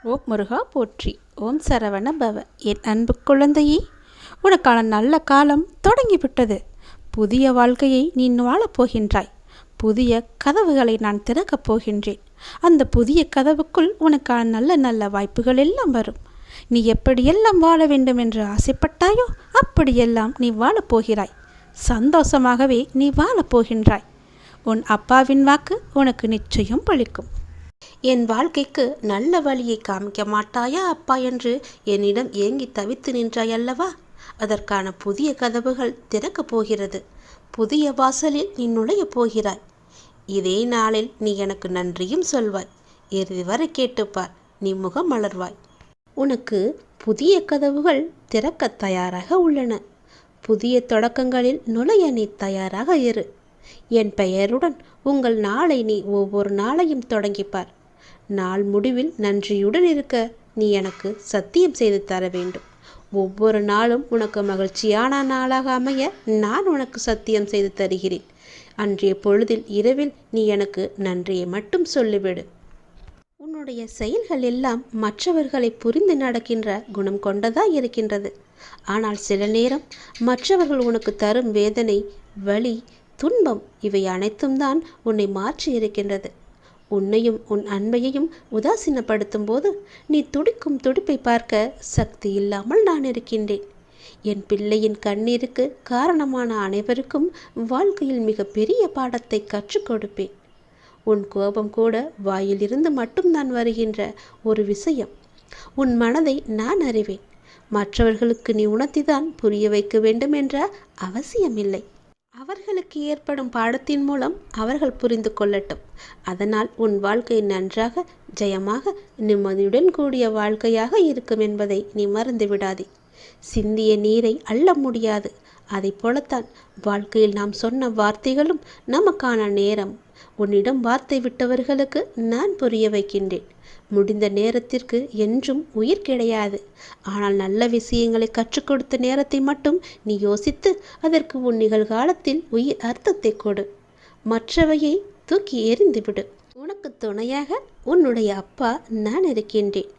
ஓம் முருகா போற்றி. ஓம் சரவண பவ. என் அன்பு குழந்தையே, உனக்கான நல்ல காலம் தொடங்கிவிட்டது. புதிய வாழ்க்கையை நீ வாழப் போகின்றாய். புதிய கதவுகளை நான் திறக்கப் போகின்றேன். அந்த புதிய கதவுக்குள் உனக்கான நல்ல நல்ல வாய்ப்புகள் எல்லாம் வரும். நீ எப்படியெல்லாம் வாழ வேண்டும் என்று ஆசைப்பட்டாயோ அப்படியெல்லாம் நீ வாழப்போகிறாய். சந்தோஷமாகவே நீ வாழப்போகின்றாய். உன் அப்பாவின் வாக்கு உனக்கு நிச்சயம் பலிக்கும். என் வாழ்க்கைக்கு நல்ல வழியை காமிக்க மாட்டாயா அப்பா என்று என்னிடம் ஏங்கி தவித்து நின்றாய் அல்லவா? அதற்கான புதிய கதவுகள் திறக்கப் போகிறது. புதிய வாசலில் நீ நுழையப் போகிறாய். இதே நாளில் நீ எனக்கு நன்றியும் சொல்வாய். இறுதி வரை கேட்டுப்பார், நீ முகம் மலர்வாய். உனக்கு புதிய கதவுகள் திறக்க தயாராக உள்ளன. புதிய தொடக்கங்களில் நுழைய நீ தயாராக இரு. என் பெயருடன் உங்கள் நாளை நீ ஒவ்வொரு நாளையும் தொடங்கிப்பார். நாள் முடிவில் நன்றியுடன் இருக்க நீ எனக்கு சத்தியம் செய்து தர வேண்டும். ஒவ்வொரு நாளும் உனக்கு மகிழ்ச்சியான நாளாக அமைய நான் உனக்கு சத்தியம் செய்து தருகிறேன். அன்றைய பொழுதில் இரவில் நீ எனக்கு நன்றியை மட்டும் சொல்லிவிடு. உன்னுடைய செயல்கள் எல்லாம் மற்றவர்களை புரிந்து நடக்கின்ற குணம் கொண்டதா இருக்கின்றது. ஆனால் சில நேரம் மற்றவர்கள் உனக்கு தரும் வேதனை, வலி, துன்பம் இவை அனைத்தும் தான் உன்னை மாற்றி இருக்கின்றது. உன்னையும் உன் அன்பையையும் உதாசீனப்படுத்தும் போது நீ துடிக்கும் துடிப்பை பார்க்க சக்தி இல்லாமல் நான் இருக்கின்றேன். என் பிள்ளையின் கண்ணீருக்கு காரணமான அனைவருக்கும் வாழ்க்கையில் மிக பெரிய பாடத்தை கற்றுக் கொடுப்பேன். உன் கோபம் கூட வாயிலிருந்து மட்டும்தான் வருகின்ற ஒரு விஷயம். உன் மனதை நான் அறிவேன். மற்றவர்களுக்கு நீ உணர்த்திதான் புரிய வைக்க வேண்டும் என்ற அவசியமில்லை. அவர்களுக்கு ஏற்படும் பாடத்தின் மூலம் அவர்கள் புரிந்து கொள்ளட்டும். அதனால் உன் வாழ்க்கை நன்றாக, ஜெயமாக, நிம்மதியுடன் கூடிய வாழ்க்கையாக இருக்கும் என்பதை நீ மறந்து விடாதே. சிந்திய நீரை அள்ள முடியாது. அதை போலத்தான் வாழ்க்கையில் நாம் சொன்ன வார்த்தைகளும் நமக்கான நேரம். உன்னிடம் வார்த்தை விட்டவர்களுக்கு நான் புரிய வைக்கின்றேன். முடிந்த நேரத்திற்கு என்றும் உயிர் கிடையாது. ஆனால் நல்ல விஷயங்களை கற்றுக் கொடுத்த நேரத்தை மட்டும் நீ யோசித்து அதற்கு உன் நிகழ்காலத்தில் உயிர் அர்த்தத்தை கொடு. மற்றவையை தூக்கி எறிந்துவிடு. உனக்கு துணையாக உன்னுடைய அப்பா நான் இருக்கின்றேன்.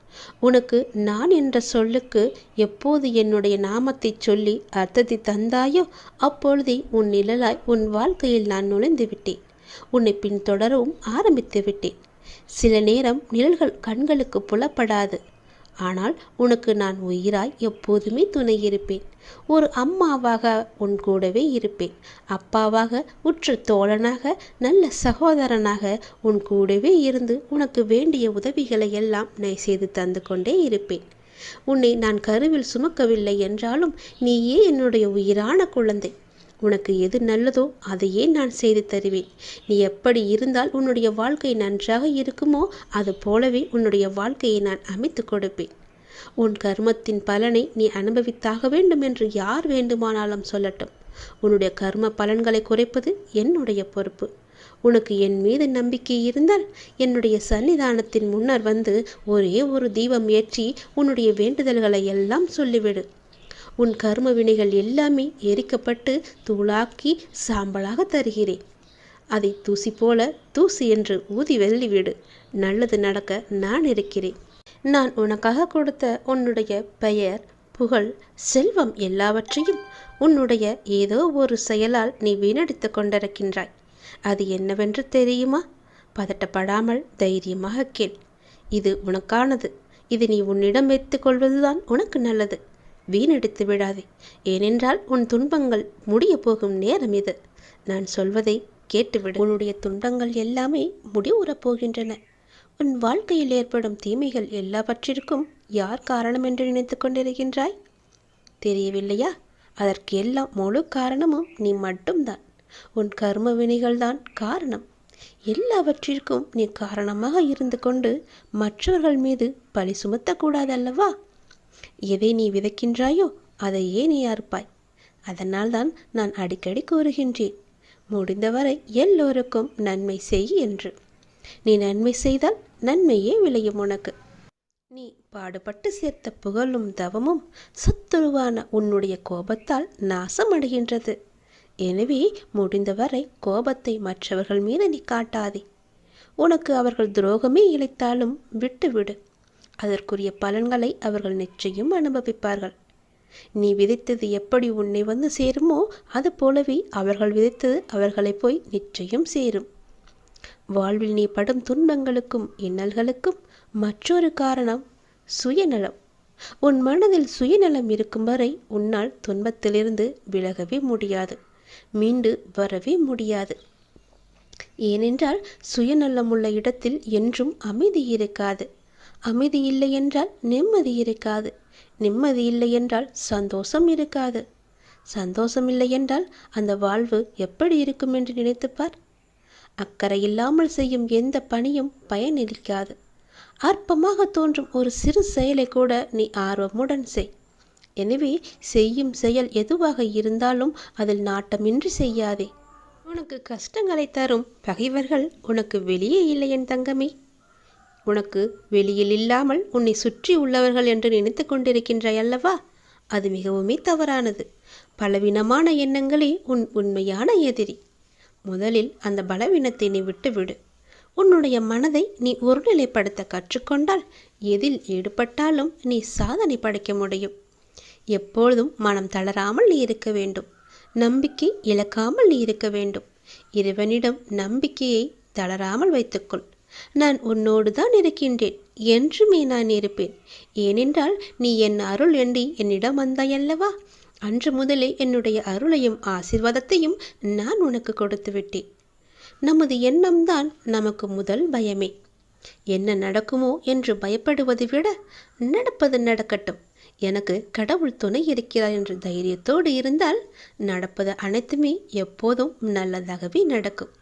உனக்கு நான் என்ற சொல்லுக்கு எப்போது என்னுடைய நாமத்தை சொல்லி அர்த்தத்தை தந்தாயோ அப்பொழுதே உன் நிழலாய் உன் வாழ்க்கையில் நான் நுழைந்து விட்டேன். உன்னை பின்தொடரவும் ஆரம்பித்து விட்டேன். சில நேரம் நிழல்கள் கண்களுக்கு புலப்படாது. ஆனால் உனக்கு நான் உயிராய் எப்போதுமே துணை இருப்பேன். ஒரு அம்மாவாக உன் கூடவே இருப்பேன். அப்பாவாக, உற்ற தோழனாக, நல்ல சகோதரனாக உன் கூடவே இருந்து உனக்கு வேண்டிய உதவிகளை எல்லாம் நான் செய்து தந்து கொண்டே இருப்பேன். உன்னை நான் கருவில் சுமக்கவில்லை என்றாலும் நீயே என்னுடைய உயிரான குழந்தை. உனக்கு எது நல்லதோ அதையே நான் செய்து தருவேன். நீ எப்படி இருந்தால் உன்னுடைய வாழ்க்கை நன்றாக இருக்குமோ அது போலவே உன்னுடைய வாழ்க்கையை நான் அமைத்து கொடுப்பேன். உன் கர்மத்தின் பலனை நீ அனுபவித்தாக வேண்டும் என்று யார் வேண்டுமானாலும் சொல்லட்டும். உன்னுடைய கர்ம பலன்களை குறைப்பது என்னுடைய பொறுப்பு. உனக்கு என் மீது நம்பிக்கை இருந்தால் என்னுடைய சன்னிதானத்தின் முன்னர் வந்து ஒரே ஒரு தீபம் ஏற்றி உன்னுடைய வேண்டுதல்களை எல்லாம் சொல்லிவிடு. உன் கர்ம வினைகள் எல்லாமே எரிக்கப்பட்டு தூளாக்கி சாம்பலாக தருகிறேன். அதை தூசி போல தூசி என்று ஊதி வெள்ளிவிடு. நல்லது நடக்க நான் இருக்கிறேன். நான் உனக்காக கொடுத்த உன்னுடைய பெயர், புகழ், செல்வம் எல்லாவற்றையும் உன்னுடைய ஏதோ ஒரு செயலால் நீ வீணடித்து கொண்டிருக்கின்றாய். அது என்னவென்று தெரியுமா? பதட்டப்படாமல் தைரியமாக கேள். இது உனக்கானது. இது நீ உன்னிடம் வைத்துக் கொள்வதுதான் உனக்கு நல்லது. வீணடித்து விடாதே. ஏனென்றால் உன் துன்பங்கள் முடிய போகும் நேரம் இது. நான் சொல்வதை கேட்டுவிடு. உன்னுடைய துன்பங்கள் எல்லாமே முடிவுறப் போகின்றன. உன் வாழ்க்கையில் ஏற்படும் தீமைகள் எல்லாவற்றிற்கும் யார் காரணம் என்று நினைத்து கொண்டிருக்கின்றாய்? தெரியவில்லையா? அதற்கு எல்லாம் முழு காரணமும் நீ மட்டும்தான். உன் கர்ம வினைகள்தான் காரணம். எல்லாவற்றிற்கும் நீ காரணமாக இருந்து கொண்டு மற்றவர்கள் மீது பழி சுமத்தக்கூடாதல்லவா? எதை நீ விதைக்கின்றாயோ அதையே நீ அறுப்பாய். அதனால்தான் நான் அடிக்கடி கூறுகின்றேன், முடிந்தவரை எல்லோருக்கும் நன்மை செய் என்று. நீ நன்மை செய்தால் நன்மையே விளையும் உனக்கு. நீ பாடுபட்டு சேர்த்த புகழும் தவமும் சத்துருவான உன்னுடைய கோபத்தால் நாசமடைகின்றது. எனவே முடிந்தவரை கோபத்தை மற்றவர்கள் மீது நீ காட்டாதே. உனக்கு அவர்கள் துரோகமே இழைத்தாலும் விட்டுவிடு. அதற்குரிய பலன்களை அவர்கள் நிச்சயம் அனுபவிப்பார்கள். நீ விதைத்தது எப்படி உன்னை வந்து சேருமோ அது போலவே அவர்கள் விதைத்தது அவர்களை போய் நிச்சயம் சேரும். வாழ்வில் நீ படும் துன்பங்களுக்கும் இன்னல்களுக்கும் மற்றொரு காரணம் சுயநலம். உன் மனதில் சுயநலம் இருக்கும் வரை உன்னால் துன்பத்திலிருந்து விலகவே முடியாது, மீண்டு வரவே முடியாது. ஏனென்றால் சுயநலம் உள்ள இடத்தில் என்றும் அமைதி இருக்காது. அமைதி இல்லை என்றால் நிம்மதி இருக்காது. நிம்மதி இல்லை என்றால் சந்தோஷம் இருக்காது. சந்தோஷம் இல்லை என்றால் அந்த வாழ்வு எப்படி இருக்கும் என்று நினைத்துப்பார். அக்கறை இல்லாமல் செய்யும் எந்த பணியும் பயனளிக்காது. அற்பமாக தோன்றும் ஒரு சிறு செயலை கூட நீ ஆர்வமுடன் செய். எனவே செய்யும் செயல் எதுவாக இருந்தாலும் அதில் நாட்டமின்றி செய்யாதே. உனக்கு கஷ்டங்களை தரும் பகைவர்கள் உனக்கு வெளியே இல்லை என் தங்கமே. உனக்கு வெளியில் இல்லாமல் உன்னை சுற்றி உள்ளவர்கள் என்று நினைத்து கொண்டிருக்கின்றாய் அல்லவா? அது மிகவுமே தவறானது. பலவீனமான எண்ணங்களே உன் உண்மையான எதிரி. முதலில் அந்த பலவீனத்தை நீ விட்டுவிடு. உன்னுடைய மனதை நீ ஒருநிலைப்படுத்த கற்றுக்கொண்டால் எதில் ஈடுபட்டாலும் நீ சாதனை படைக்க முடியும். எப்பொழுதும் மனம் தளராமல் நீ இருக்க வேண்டும். நம்பிக்கை இழக்காமல் நீ இருக்க வேண்டும். இறைவனிடம் நம்பிக்கையை தளராமல் வைத்துக்கொள். நான் உன்னோடு தான் இருக்கின்றேன், என்றுமே நான் இருப்பேன். ஏனென்றால் நீ என் அருள் எண்ணி என்னிடம் வந்தாயல்லவா? அன்று முதலே என்னுடைய அருளையும் ஆசீர்வாதத்தையும் நான் உனக்கு கொடுத்து விட்டேன். நமது எண்ணம்தான் நமக்கு முதல் பயமே. என்ன நடக்குமோ என்று பயப்படுவதை விட நடப்பது நடக்கட்டும், எனக்கு கடவுள் துணை இருக்கிறார் என்ற தைரியத்தோடு இருந்தால் நடப்பது அனைத்துமே எப்போதும் நல்லதாகவே நடக்கும்.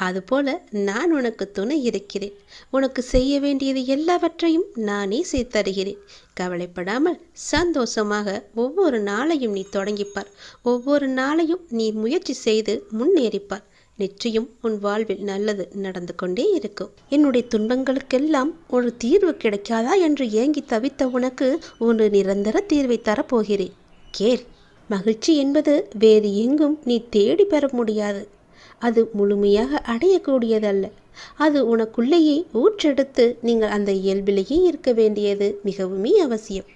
அதுபோல நான் உனக்கு துணை இருக்கிறேன். உனக்கு செய்ய வேண்டியது எல்லாவற்றையும் நானே செய்து தருகிறேன். கவலைப்படாமல் சந்தோஷமாக ஒவ்வொரு நாளையும் நீ தொடங்கிப்பார். ஒவ்வொரு நாளையும் நீ முயற்சி செய்து முன்னேறிப்பார். நிச்சயம் உன் வாழ்வில் நல்லது நடந்து கொண்டே இருக்கும். என்னுடைய துன்பங்களுக்கெல்லாம் ஒரு தீர்வு கிடைக்காதா என்று ஏங்கி தவித்த உனக்கு ஒரு நிரந்தர தீர்வை தரப்போகிறேன். கேள். மகிழ்ச்சி என்பது வேறு எங்கும் நீ தேடி பெற முடியாது. அது முழுமையாக அடையக்கூடியதல்ல. அது உனக்குள்ளேயே ஊற்றெடுத்து நீங்கள் அந்த இயல்பிலேயே இருக்க வேண்டியது மிகவுமே அவசியம்.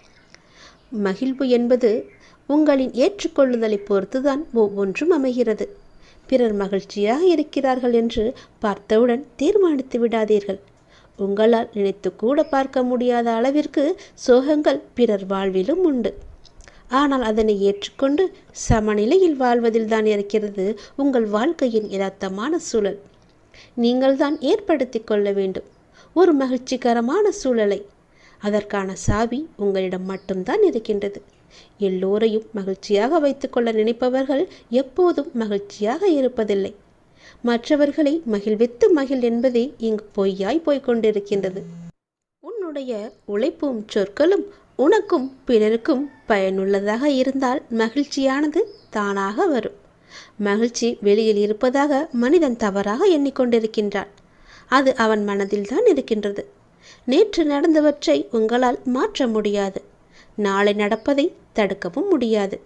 மகிழ்வு என்பது உங்களின் ஏற்றுக்கொள்ளுதலை பொறுத்துதான் ஒவ்வொன்றும் அமைகிறது. பிறர் மகிழ்ச்சியாக இருக்கிறார்கள் என்று பார்த்தவுடன் தீர்மானித்து விடாதீர்கள். உங்களால் நினைத்து கூட பார்க்க முடியாத அளவிற்கு சோகங்கள் பிறர் வாழ்விலும் உண்டு. ஆனால் அதனை ஏற்றுக்கொண்டு சமநிலையில் வாழ்வதில் தான் இருக்கிறது உங்கள் வாழ்க்கையின் யதார்த்தமான சூழல். நீங்கள் தான் ஏற்படுத்தி கொள்ள வேண்டும் ஒரு மகிழ்ச்சிகரமான சூழலை. அதற்கான சாவி உங்களிடம் மட்டும்தான் இருக்கின்றது. எல்லோரையும் மகிழ்ச்சியாக வைத்துக்கொள்ள நினைப்பவர்கள் எப்போதும் மகிழ்ச்சியாக இருப்பதில்லை. மற்றவர்களை மகிழ்வித்து மகிழ் என்பதே இங்கு பொய்யாய் போய்கொண்டிருக்கின்றது. உன்னுடைய உழைப்பும் சொற்களும் உனக்கும் பிறருக்கும் பயனுள்ளதாக இருந்தால் மகிழ்ச்சியானது தானாக வரும். மகிழ்ச்சி வெளியில் இருப்பதாக மனிதன் தவறாக எண்ணிக்கொண்டிருக்கின்றான். அது அவன் மனதில்தான் இருக்கின்றது. நேற்று நடந்தவற்றை உங்களால் மாற்ற முடியாது. நாளை நடப்பதை தடுக்கவும் முடியாது.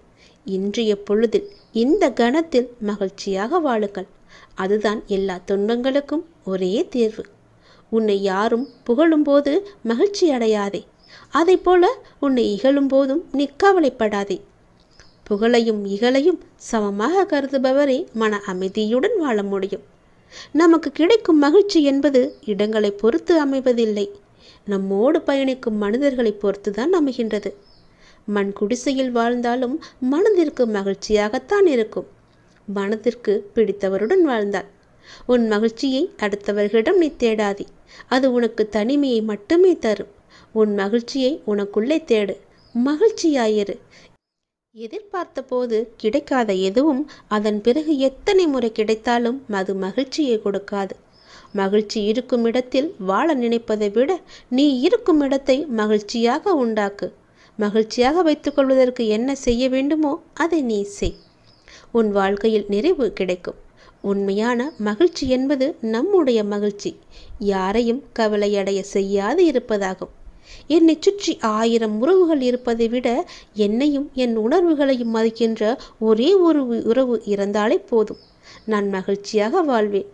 இன்றைய பொழுதில் இந்த கணத்தில் மகிழ்ச்சியாக வாழுங்கள். அதுதான் எல்லா துன்பங்களுக்கும் ஒரே தீர்வு. உன்னை யாரும் புகழும்போது மகிழ்ச்சி அடையாதே. அதை போல உன்னை இகழும் போதும் நீ கவலைப்படாதே. புகழையும் இகழையும் சமமாக கருதுபவரே மன அமைதியுடன் வாழ முடியும். நமக்கு கிடைக்கும் மகிழ்ச்சி என்பது இடங்களை பொறுத்து அமைவதில்லை. நம்மோடு பயணிக்கும் மனிதர்களை பொறுத்துதான் அமைகின்றது. மண் குடிசையில் வாழ்ந்தாலும் மனதிற்கு மகிழ்ச்சியாகத்தான் இருக்கும். மனதிற்கு பிடித்தவருடன் வாழ்ந்தால் உன் மகிழ்ச்சியை அடுத்தவர்களிடம் நீ தேடாதே. அது உனக்கு தனிமையை மட்டுமே தரும். உன் மகிழ்ச்சியை உனக்குள்ளே தேடு. மகிழ்ச்சியாயிரு. எதிர்பார்த்த போது கிடைக்காத எதுவும் அதன் பிறகு எத்தனை முறை கிடைத்தாலும் அது மகிழ்ச்சியை கொடுக்காது. மகிழ்ச்சி இருக்கும் இடத்தில் வாழ நினைப்பதை விட நீ இருக்கும் இடத்தை மகிழ்ச்சியாக உண்டாக்கு. மகிழ்ச்சியாக வைத்துக்கொள்வதற்கு என்ன செய்ய வேண்டுமோ அதை நீ செய். உன் வாழ்க்கையில் நிறைவு கிடைக்கும். உண்மையான மகிழ்ச்சி என்பது நம்முடைய மகிழ்ச்சி யாரையும் கவலையடைய செய்யாது இருப்பதாகும். என்னை சுற்றி 1000 உறவுகள் இருப்பதை விட என்னையும் என் உணர்வுகளையும் மதிக்கின்ற ஒரே ஒரு உறவு இருந்தாலே போதும். நான் மகிழ்ச்சியாக வாழ்வேன்.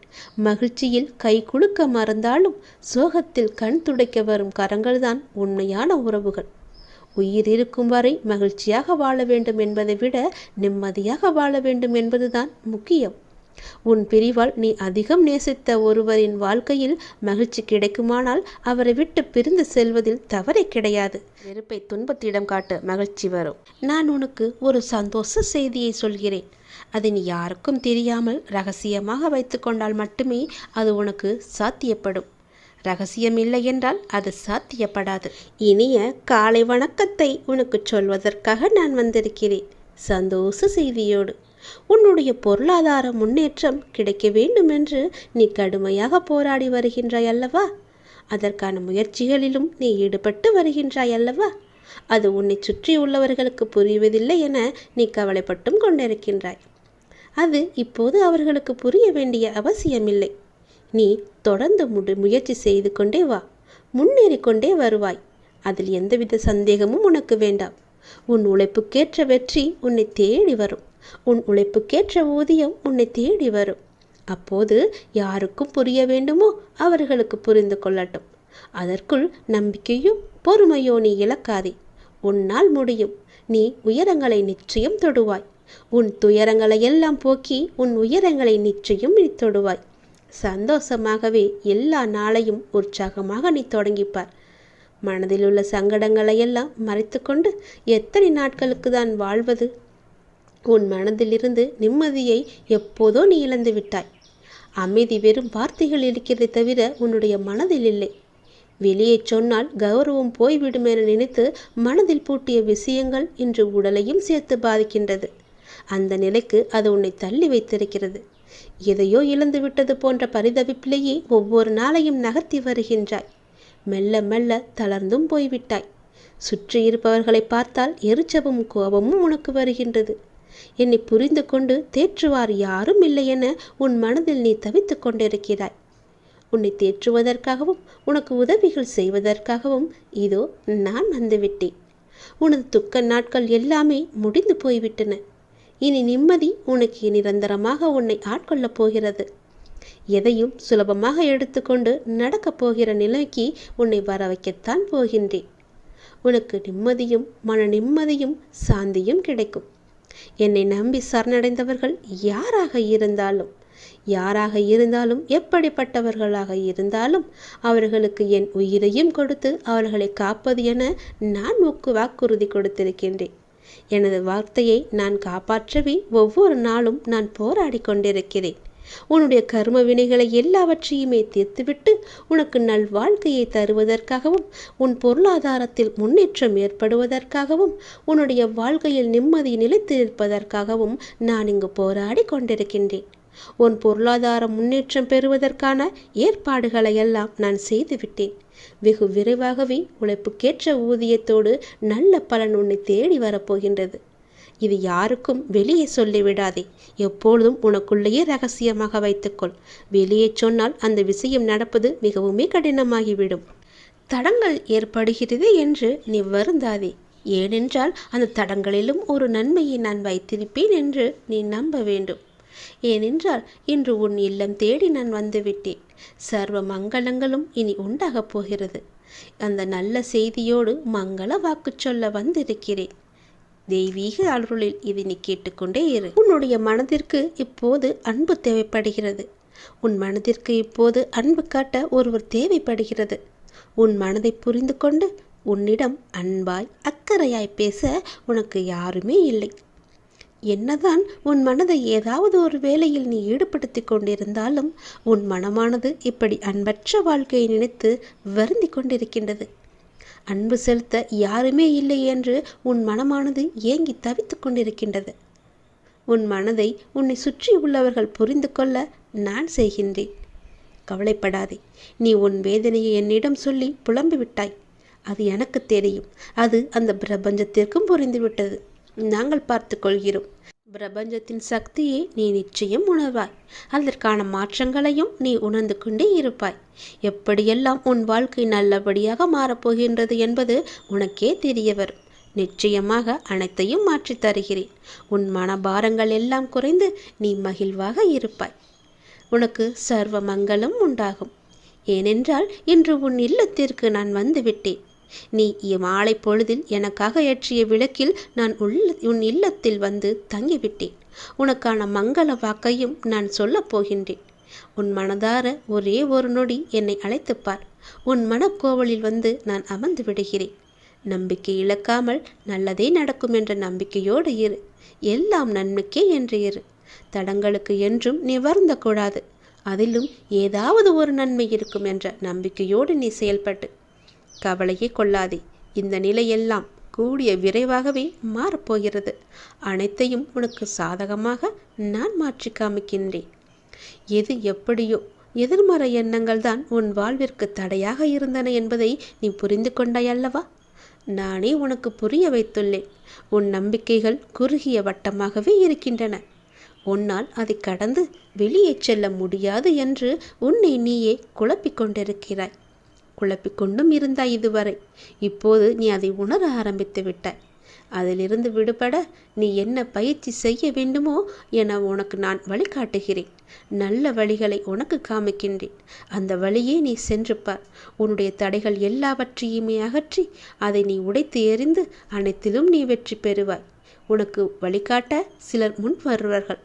மகிழ்ச்சியில் கை குலுக்க மறந்தாலும் சோகத்தில் கண் துடைக்க வரும் கரங்கள்தான் உண்மையான உறவுகள். உயிர் இருக்கும் வரை மகிழ்ச்சியாக வாழ வேண்டும் என்பதை விட நிம்மதியாக வாழ வேண்டும் என்பதுதான் முக்கியம். உன் பிரிவால் நீ அதிகம் நேசித்த ஒருவரின் வாழ்க்கையில் மகிழ்ச்சி கிடைக்குமானால் அவரை விட்டு பிரிந்து செல்வதில் தவறே கிடையாது. வெறுப்பை துன்பத்திடம் காட்ட மகிழ்ச்சி வரும். நான் உனக்கு ஒரு சந்தோஷ செய்தியை சொல்கிறேன். அதை நீ யாருக்கும் தெரியாமல் ரகசியமாக வைத்து கொண்டால் மட்டுமே அது உனக்கு சாத்தியப்படும். ரகசியம் இல்லை என்றால் அது சாத்தியப்படாது. இனிய காலை வணக்கத்தை உனக்கு சொல்வதற்காக நான் வந்திருக்கிறேன், சந்தோஷ செய்தியோடு. உன்னுடைய பொருளாதார முன்னேற்றம் கிடைக்க வேண்டும் என்று நீ கடுமையாக போராடி வருகின்றாய் அல்லவா? அதற்கான முயற்சிகளிலும் நீ ஈடுபட்டு வருகின்றாய் அல்லவா? அது உன்னை சுற்றி உள்ளவர்களுக்கு புரிவதில்லை என நீ கவலைப்பட்டும் கொண்டிருக்கின்றாய். அது இப்போது அவர்களுக்கு புரிய வேண்டிய அவசியமில்லை. நீ தொடர்ந்து முயற்சி செய்து கொண்டே வா, முன்னேறி கொண்டே வருவாய். அதில் எந்தவித சந்தேகமும் உனக்கு வேண்டாம். உன் உழைப்புக்கேற்ற வெற்றி உன்னை தேடி வரும். உன் உழைப்புக்கேற்ற ஊதியம் உன்னை தேடி வரும். அப்போது யாருக்கும் புரிய வேண்டுமோ அவர்களுக்கு புரிந்து கொள்ளட்டும். அதற்குள் நம்பிக்கையும் பொறுமையோ நீ இழக்காதே. உன்னால் முடியும். நீ உயரங்களை நிச்சயம் தொடுவாய். உன் துயரங்களை எல்லாம் போக்கி உன் உயரங்களை நிச்சயம் நீ தொடுவாய். சந்தோஷமாகவே எல்லா நாளையும் உற்சாகமாக நீ தொடங்கிப்பார். மனதில் உள்ள சங்கடங்களை எல்லாம் மறைத்து கொண்டு எத்தனை நாட்களுக்கு தான் வாழ்வது? உன் மனதிலிருந்து நிம்மதியை எப்போதோ நீ இழந்து விட்டாய். அமைதி வெறும் வார்த்தைகள் இருக்கிறதை தவிர உன்னுடைய மனதில் இல்லை. வெளியே சொன்னால் கௌரவம் போய்விடும் என நினைத்து மனதில் பூட்டிய விஷயங்கள் இன்று உடலையும் சேர்த்து பாதிக்கின்றது. அந்த நிலைக்கு அது உன்னை தள்ளி வைத்திருக்கிறது. எதையோ இழந்து விட்டது போன்ற பரிதவிப்பிலேயே ஒவ்வொரு நாளையும் நகர்த்தி வருகின்றாய். மெல்ல மெல்ல தளர்ந்தும் போய்விட்டாய். சுற்றி இருப்பவர்களை பார்த்தால் எரிச்சலும் கோபமும் உனக்கு வருகின்றது. என்னை புரிந்து கொண்டு தேற்றுவார் யாரும் இல்லை என உன் மனதில் நீ தவித்து கொண்டிருக்கிறாய். உன்னை தேற்றுவதற்காகவும் உனக்கு உதவிகள் செய்வதற்காகவும் இதோ நான் வந்துவிட்டேன். உனது துக்க நாட்கள் எல்லாமே முடிந்து போய்விட்டன. இனி நிம்மதி உனக்கு நிரந்தரமாக உன்னை ஆட்கொள்ளப் போகிறது. எதையும் சுலபமாக எடுத்துக்கொண்டு நடக்கப் போகிற நிலைக்கு உன்னை வர வைக்கத்தான் போகின்றேன். உனக்கு நிம்மதியும் மன நிம்மதியும் சாந்தியும் கிடைக்கும். என்னை நம்பி சரணடைந்தவர்கள் யாராக இருந்தாலும் எப்படிப்பட்டவர்களாக இருந்தாலும் அவர்களுக்கு என் உயிரையும் கொடுத்து அவர்களை காப்பது என நான் வாக்குறுதி கொடுத்திருக்கின்றேன். எனது வார்த்தையை நான் காப்பாற்றவே ஒவ்வொரு நாளும் நான் போராடி கொண்டிருக்கிறேன். உன்னுடைய கர்ம வினைகளை எல்லாவற்றையுமே தீர்த்துவிட்டு உனக்கு நல் வாழ்க்கையை தருவதற்காகவும் உன் பொருளாதாரத்தில் முன்னேற்றம் ஏற்படுவதற்காகவும் உன்னுடைய வாழ்க்கையில் நிம்மதி நிலைத்து இருப்பதற்காகவும் நான் இங்கு போராடி கொண்டிருக்கின்றேன். உன் பொருளாதார முன்னேற்றம் பெறுவதற்கான ஏற்பாடுகளை எல்லாம் நான் செய்துவிட்டேன். வெகு விரைவாகவே உழைப்புக்கேற்ற ஊதியத்தோடு நல்ல பலன் உன்னை தேடி வரப்போகின்றது. இது யாருக்கும் வெளியே சொல்லிவிடாதே. எப்பொழுதும் உனக்குள்ளேயே ரகசியமாக வைத்துக்கொள். வெளியே சொன்னால் அந்த விஷயம் நடப்பது மிகவுமே கடினமாகிவிடும். தடங்கள் ஏற்படுகிறது என்று நீ வருந்தாதே. ஏனென்றால் அந்த தடங்களிலும் ஒரு நன்மையை நான் வைத்திருப்பேன் என்று நீ நம்ப வேண்டும். ஏனென்றால் இன்று உன் இல்லம் தேடி நான் வந்துவிட்டேன். சர்வ மங்களங்களும் இனி உண்டாகப் போகிறது. அந்த நல்ல செய்தியோடு மங்கள வாக்கு சொல்ல வந்திருக்கிறேன். தெய்வீக அருளில் இதை நீ கேட்டுக்கொண்டே இரு. உன்னுடைய மனதிற்கு இப்போது அன்பு தேவைப்படுகிறது. உன் மனதிற்கு இப்போது அன்பு காட்ட ஒருவர் தேவைப்படுகிறது. உன் மனதை புரிந்து கொண்டு உன்னிடம் அன்பாய் அக்கறையாய் பேச உனக்கு யாருமே இல்லை. என்னதான் உன் மனதை ஏதாவது ஒரு வேளையில் நீ ஈடுபடுத்தி கொண்டிருந்தாலும் உன் மனமானது இப்படி அன்பற்ற வாழ்க்கையை நினைத்து வருந்தி கொண்டிருக்கின்றது. அன்பு செலுத்த யாருமே இல்லை என்று உன் மனமானது ஏங்கி தவித்து கொண்டிருக்கின்றது. உன் மனதை உன்னை சுற்றி உள்ளவர்கள் புரிந்து கொள்ள நான் செய்கின்றேன். கவலைப்படாதே. நீ உன் வேதனையை என்னிடம் சொல்லி புலம்பிவிட்டாய். அது எனக்கு தெரியும். அது அந்த பிரபஞ்சத்திற்கும் புரிந்துவிட்டது. நாங்கள் பார்த்து கொள்கிறோம். பிரபஞ்சத்தின் சக்தியை நீ நிச்சயம் உணர்வாய். அதற்கான மாற்றங்களையும் நீ உணர்ந்து கொண்டே இருப்பாய். எப்படியெல்லாம் உன் வாழ்க்கை நல்லபடியாக மாறப்போகின்றது என்பது உனக்கே தெரிய வரும். நிச்சயமாக அனைத்தையும் மாற்றித் தருகிறேன். உன் மனபாரங்கள் எல்லாம் குறைந்து நீ மகிழ்வாக இருப்பாய். உனக்கு சர்வ மங்களம் உண்டாகும். ஏனென்றால் இன்று உன் இல்லத்திற்கு நான் வந்துவிட்டேன். நீ மாலை பொழுதில் எனக்காக ஏற்றிய விளக்கில் நான் உன் இல்லத்தில் வந்து தங்கிவிட்டேன். உனக்கான மங்கள வாக்கையும் நான் சொல்லப் போகின்றேன். உன் மனதார ஒரே ஒரு நொடி என்னை அழைத்துப்பார். உன் மனக்கோவலில் வந்து நான் அமர்ந்து விடுகிறேன். நம்பிக்கை இழக்காமல் நல்லதே நடக்கும் என்ற நம்பிக்கையோடு இரு. எல்லாம் நன்மைக்கே என்று இரு. தடங்களுக்கு என்றும் நீ வருந்தக்கூடாது. அதிலும் ஏதாவது ஒரு நன்மை இருக்கும் என்ற நம்பிக்கையோடு நீ செயல்பட்டு கவலையே கொள்ளாதே. இந்த நிலையெல்லாம் கூடிய விரைவாகவே மாறப்போகிறது. அனைத்தையும் உனக்கு சாதகமாக நான் மாற்றி காமிக்கின்றேன். எது எப்படியோ எதிர்மறை எண்ணங்கள் தான் உன் வாழ்விற்கு தடையாக இருந்தன என்பதை நீ புரிந்து கொண்டாய் அல்லவா? நானே உனக்கு புரிய வைத்துள்ளேன். உன் நம்பிக்கைகள் குறுகிய வட்டமாகவே இருக்கின்றன. உன்னால் அதை கடந்து வெளியே செல்ல முடியாது என்று உன்னை நீயே குழப்பிக் கொண்டிருக்கிறாய். குழப்பிக்கொண்டும் இருந்தாய் இதுவரை. இப்போது நீ அதை உணர ஆரம்பித்து விட்டாய். அதிலிருந்து விடுபட நீ என்ன பயிற்சி செய்ய வேண்டுமோ என உனக்கு நான் வழிகாட்டுகிறேன். நல்ல வழிகளை உனக்கு காமிக்கின்றேன். அந்த வழியே நீ சென்று பார். உன்னுடைய தடைகள் எல்லாவற்றையுமே அகற்றி அதை நீ உடைத்து எறிந்து அனைத்திலும் நீ வெற்றி பெறுவாய். உனக்கு வழிகாட்ட சிலர் முன் வருவார்கள்.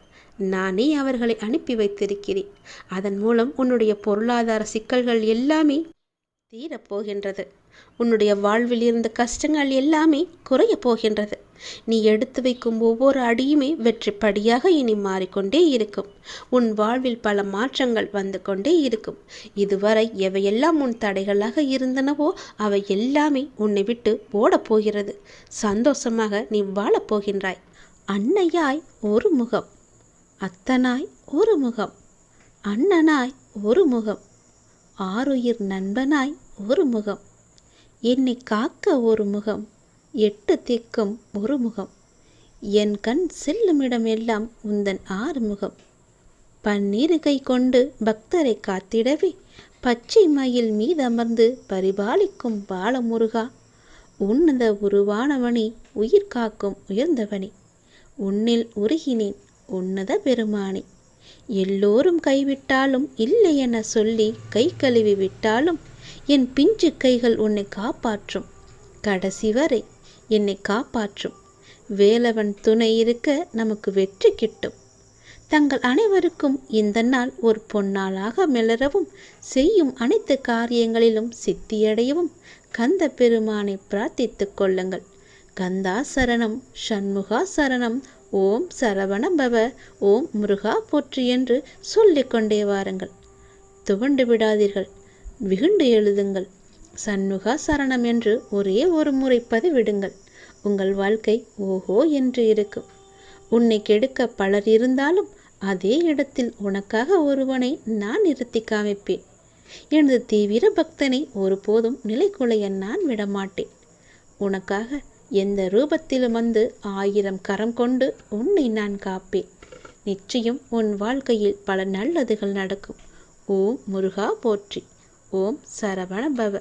நானே அவர்களை அனுப்பி வைத்திருக்கிறேன். அதன் மூலம் உன்னுடைய பொருளாதார சிக்கல்கள் எல்லாமே தீரப்போகின்றது. உன்னுடைய வாழ்வில் இருந்த கஷ்டங்கள் எல்லாமே குறைய போகின்றது. நீ எடுத்து வைக்கும் ஒவ்வொரு அடியுமே வெற்றி படியாக இனி மாறிக்கொண்டே இருக்கும். உன் வாழ்வில் பல மாற்றங்கள் வந்து கொண்டே இருக்கும். இதுவரை எவையெல்லாம் உன் தடைகளாக இருந்தனவோ அவை எல்லாமே உன்னை விட்டு ஓடப்போகிறது. சந்தோஷமாக நீ வாழப்போகின்றாய். அன்னையாய் ஒரு முகம், அத்தனாய் ஒரு முகம், அண்ணனாய் ஒரு முகம், ஆருயிர் நண்பனாய் ஒரு முகம், என்னை காக்க ஒரு முகம், எட்டு திக்கும் ஒரு முகம், என் கண் செல்லுமிடமெல்லாம் உந்தன் ஆறு முகம், பன்னிருகை கொண்டு பக்தரை காத்திடவே பச்சை மயில் மீதமர்ந்து பரிபாலிக்கும் பாலமுருகா, உன்னத உருவானவனே, உயிர் காக்கும் உயர்ந்தவனே, உன்னில் உருகினேன் உன்னத பெருமானே, எல்லோரும் கைவிட்டாலும் இல்லை என சொல்லி கை கழுவி விட்டாலும் என் பிஞ்சு கைகள் உன்னை காப்பாற்றும். கடைசி வரை என்னை காப்பாற்றும். வேலவன் துணை இருக்க நமக்கு வெற்றி கிட்டும். தங்கள் அனைவருக்கும் இந்த நாள் ஒரு பொன்னாளாக மிளரவும் செய்யும் அனைத்து காரியங்களிலும் சித்தியடையவும் கந்த பெருமானை பிரார்த்தித்துக் கொள்ளுங்கள். கந்தா சரணம், சண்முகா சரணம், ஓம் சரவண பவ, ஓம் முருகா போற்றி என்று சொல்லிக்கொண்டே வாருங்கள். துவண்டு விடாதீர்கள். விகுண்டு எழுதுங்கள். சண்முகா சரணம் என்று ஒரே ஒரு முறை பதிவிடுங்கள். உங்கள் வாழ்க்கை ஓஹோ என்று இருக்கும். உன்னை கெடுக்க பலர் இருந்தாலும் அதே இடத்தில் உனக்காக ஒருவனை நான் நிறுத்தி காமிப்பேன். எனது தீவிர பக்தனை ஒருபோதும் நிலைகுலைய நான் விடமாட்டேன். உனக்காக எந்த ரூபத்திலும் வந்து 1000 கரம் கொண்டு உன்னை நான் காப்பேன். நிச்சயம் உன் வாழ்க்கையில் பல நல்லதுகள் நடக்கும். ஓம் முருகா போற்றி. ஓம் சரவண பவ.